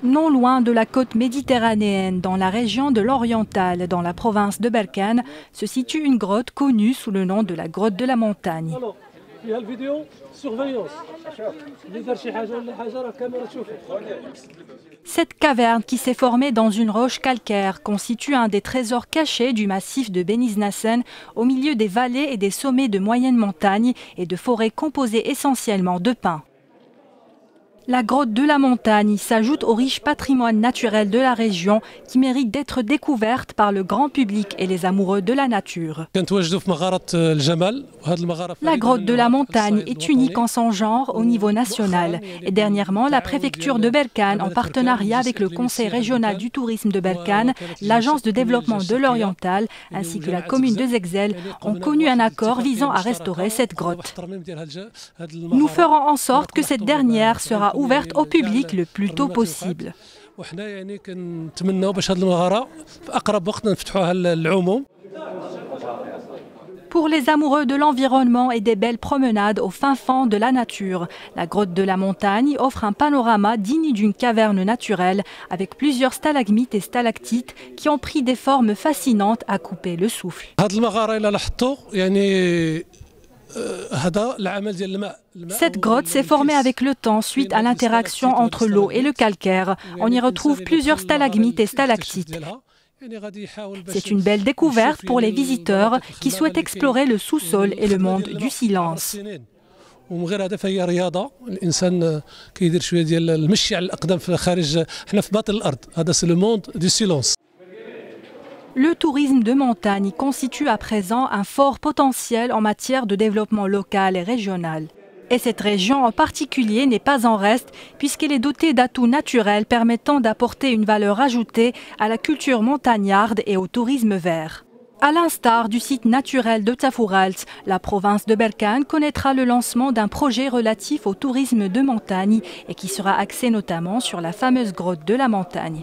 Non loin de la côte méditerranéenne, dans la région de l'Oriental, dans la province de Berkane, se situe une grotte connue sous le nom de la grotte de la montagne. Cette caverne qui s'est formée dans une roche calcaire constitue un des trésors cachés du massif de Beniznassen, au milieu des vallées et des sommets de moyenne montagne et de forêts composées essentiellement de pins. La grotte de la montagne s'ajoute au riche patrimoine naturel de la région qui mérite d'être découverte par le grand public et les amoureux de la nature. La grotte de la montagne est unique en son genre au niveau national. Et dernièrement, la préfecture de Berkane, en partenariat avec le Conseil régional du tourisme de Berkane, l'Agence de développement de l'Oriental ainsi que la commune de Zegzel ont connu un accord visant à restaurer cette grotte. Nous ferons en sorte que cette dernière sera ouverte au public le plus tôt possible. Pour les amoureux de l'environnement et des belles promenades au fin fond de la nature, la grotte de la montagne offre un panorama digne d'une caverne naturelle avec plusieurs stalagmites et stalactites qui ont pris des formes fascinantes à couper le souffle. Cette grotte s'est formée avec le temps suite à l'interaction entre l'eau et le calcaire. On y retrouve plusieurs stalagmites et stalactites. C'est une belle découverte pour les visiteurs qui souhaitent explorer le sous-sol et le monde du silence. Le tourisme de montagne constitue à présent un fort potentiel en matière de développement local et régional. Et cette région en particulier n'est pas en reste puisqu'elle est dotée d'atouts naturels permettant d'apporter une valeur ajoutée à la culture montagnarde et au tourisme vert. À l'instar du site naturel de Tafouralt, la province de Berkane connaîtra le lancement d'un projet relatif au tourisme de montagne et qui sera axé notamment sur la fameuse grotte de la montagne.